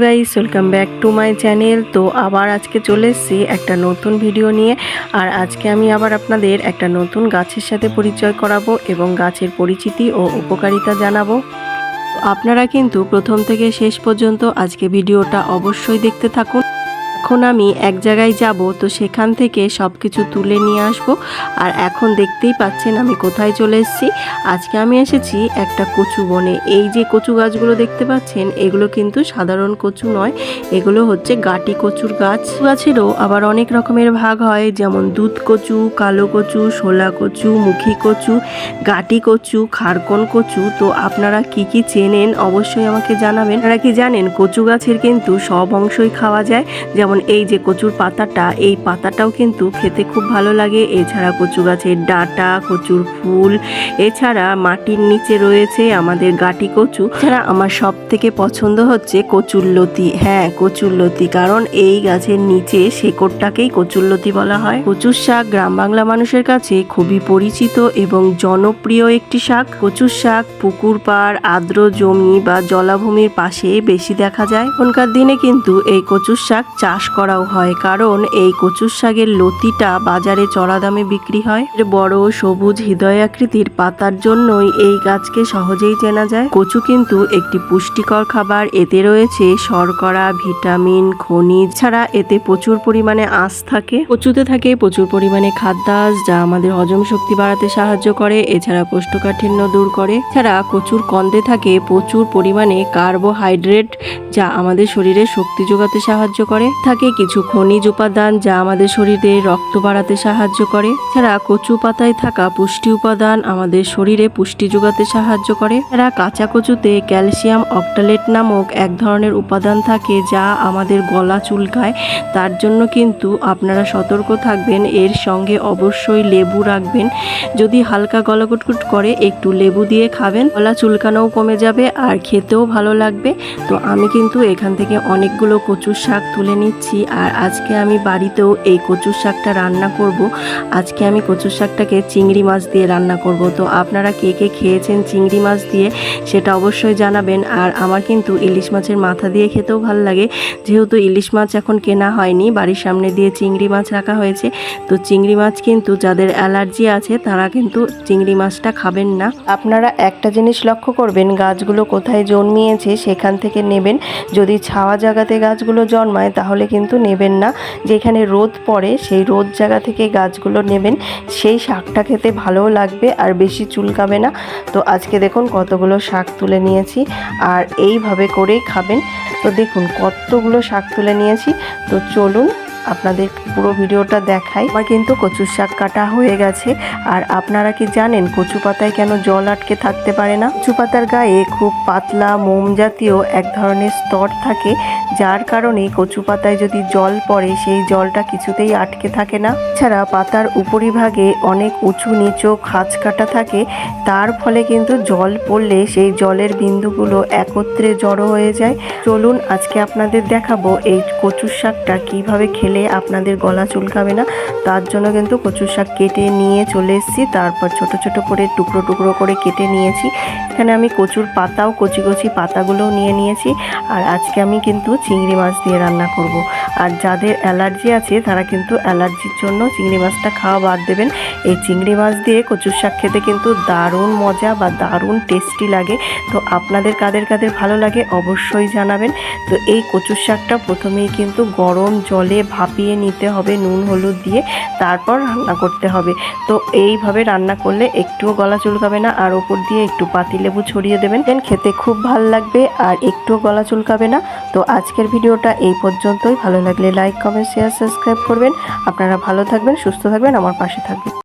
Guys, welcome back to my channel. তো আবার আজকে চলে এসেছি একটা নতুন ভিডিও নিয়ে। আর আজকে আমি আবার আপনাদের একটা নতুন গাছের সাথে পরিচয় করাবো এবং গাছের পরিচিতি ও উপকারিতা জানাবো। আপনারা কিন্তু প্রথম থেকে শেষ পর্যন্ত আজকে ভিডিওটা অবশ্যই দেখতে থাকুন। এখন আমি এক জায়গায় যাব, তো সেখান থেকে সব কিছু তুলে নিয়ে আসব। আর এখন দেখতেই পাচ্ছেন আমি কোথায় চলে এসেছি। আজকে আমি এসেছি একটা কচু বনে। এই যে কচু গাছগুলো দেখতে পাচ্ছেন, এগুলো কিন্তু সাধারণ কচু নয়, এগুলো হচ্ছে গাটি কচুর গাছ। গাছেরও আবার অনেক রকমের ভাগ হয়, যেমন দুধ কচু, কালো কচু, শোলা কচু, মুখী কচু, গাটি কচু, খারকন কচু। তো আপনারা কি কি চেনেন অবশ্যই আমাকে জানাবেন। আপনারা কি জানেন কচু গাছের কিন্তু সব অংশই খাওয়া যায়? যেমন এই যে কচুর পাতাটা, এই পাতাটাও কিন্তু খেতে খুব ভালো লাগে। এছাড়া কচু গাছের ডাঁটা, কচুর ফুল, এছাড়া মাটির নিচে রয়েছে আমাদের গাটি কচু। এছাড়া আমার সব থেকে পছন্দ হচ্ছে কচুরলতি। হ্যাঁ, কচুরলতি, কারণ এই গাছের নিচে শেকড়টাকেই কচুরলতি বলা হয়। কচুর শাক গ্রাম বাংলা মানুষের কাছে খুবই পরিচিত এবং জনপ্রিয় একটি শাক। কচুর শাক পুকুর পাড়, আর্দ্র জমি বা জলাভূমির পাশে বেশি দেখা যায়। এখনকার দিনে কিন্তু এই কচুর শাক চাষ করাও হয়, কারণ এই কচুর শাকের লতিটা বাজারে চড়া দামে বিক্রি হয়। বড় সবুজ হৃদয় আকৃতির পাতার জন্যই এই গাছকে সহজেই চেনা যায়। কচু কিন্তু একটি পুষ্টিকর খাবার। এতে রয়েছে শর্করা, ভিটামিন, খনিজ, ছাড়া এতে প্রচুর পরিমাণে আঁশ থাকে। কচুতে থাকে প্রচুর পরিমাণে খাদ্যাঁশ, যা আমাদের হজম শক্তি বাড়াতে সাহায্য করে। এছাড়া কোষ্ঠকাঠিন্য দূর করে। এছাড়া কচুর কন্দে থাকে প্রচুর পরিমাণে কার্বোহাইড্রেট, যা আমাদের শরীরে শক্তি যোগাতে সাহায্য করে। থাকে কিছু খনিজ উপাদান, যা আমাদের শরীরে রক্ত বাড়াতে সাহায্য করে। এছাড়া কচু পাতায় থাকা পুষ্টি উপাদান আমাদের শরীরে পুষ্টি যোগাতে সাহায্য করে। এছাড়া কাঁচা কচুতে ক্যালসিয়াম অক্টালেট নামক এক ধরনের উপাদান থাকে, যা আমাদের গলা চুলকায়। তার জন্য কিন্তু আপনারা সতর্ক থাকবেন। এর সঙ্গে অবশ্যই লেবু রাখবেন। যদি হালকা গলা কুটকুট করে একটু লেবু দিয়ে খাবেন, গলা চুলকানোও কমে যাবে আর খেতেও ভালো লাগবে। তো আমি কিন্তু এখান থেকে অনেকগুলো কচুর শাক তুলে নিচ্ছি। আর আজকে আমি বাড়িতেও এই কচুর শাকটা রান্না করব। আজকে আমি কচুর শাকটাকে চিংড়ি মাছ দিয়ে রান্না করব। তো আপনারা কে কে খেয়েছেন চিংড়ি মাছ দিয়ে সেটা অবশ্যই জানাবেন। আর আমার কিন্তু ইলিশ মাছের মাথা দিয়ে খেতেও ভালো লাগে। যেহেতু ইলিশ মাছ এখন কেনা হয়নি, বাড়ির সামনে দিয়ে চিংড়ি মাছ রাখা হয়েছে। তো চিংড়ি মাছ কিন্তু যাদের অ্যালার্জি আছে তারা কিন্তু চিংড়ি মাছটা খাবেন না। আপনারা একটা জিনিস লক্ষ্য করবেন, গাছগুলো কোথায় জন্মিয়েছে সেখান থেকে নেবেন। যদি ছাওয়া জায়গাতে গাছগুলো জন্মায় তাহলে কিন্তু নেবেন না। যেখানে রোদ পড়ে সেই রোদ জায়গা থেকে গাছগুলো নেবেন। সেই শাকটা খেতে ভালোও লাগবে আর বেশি চুলকাবে না। তো আজকে দেখুন কতগুলো শাক তুলে নিয়েছি, আর এইভাবে করেই খাবেন। তো দেখুন কতগুলো শাক তুলে নিয়েছি। তো চলুন আপনাদের পুরো ভিডিওটা দেখাই। আমার কিন্তু কচুর শাক কাটা হয়ে গেছে। আর আপনারা কি জানেন কচু পাতায় কেন জল আটকে থাকতে পারে না? কচু পাতার গায়ে খুব পাতলা মোম জাতীয় এক ধরনের স্তর থাকে, যার কারণে কচু পাতায় যদি জল পড়ে সেই জলটা কিছুতেই আটকে থাকে না। এছাড়া পাতার উপরিভাগে অনেক উঁচু নিচু খাঁজ কাটা থাকে, তার ফলে কিন্তু জল পড়লে সেই জলের বিন্দুগুলো একত্রে জড়ো হয়ে যায়। চলুন আজকে আপনাদের দেখাবো এই কচুর শাকটা কিভাবে খেলে আপনাদের গলা চুলকাবে না। তার জন্য কিন্তু কচুর শাক কেটে নিয়ে চলে এসেছি। তারপর ছোট ছোট করে টুকরো টুকরো করে কেটে নিয়েছি। এখানে আমি কচুর পাতাও কচি কচি পাতাগুলোও নিয়ে নিয়েছি। আর আজকে আমি কিন্তু চিংড়ি মাছ দিয়ে রান্না করব। আর যাদের অ্যালার্জি আছে তারা কিন্তু অ্যালার্জির জন্য চিংড়ি মাছটা খাওয়া বাদ দেবেন। এই চিংড়ি মাছ দিয়ে কচুর শাক খেতে কিন্তু দারুণ মজা বা দারুণ টেস্টি লাগে। তো আপনাদের কাদের কাদের ভালো লাগে অবশ্যই জানাবেন। তো এই কচুর শাকটা প্রথমেই কিন্তু গরম জলে ভাপিয়ে নিতে হবে নুন হলুদ দিয়ে, তারপর রান্না করতে হবে। তো এইভাবে রান্না করলে একটুও গলা চুলকাবে না। আর ওপর দিয়ে একটু পাতিলেবু ছড়িয়ে দেবেন, খেতে খুব ভালো লাগবে আর একটুও গলা চুলকাবে না। তো আজকের ভিডিওটা এই পর্যন্তই। ভালো লাগলে লাইক, কমেন্ট, শেয়ার, সাবস্ক্রাইব করবেন। আপনারা ভালো থাকবেন, সুস্থ থাকবেন, আমার পাশে থাকবেন।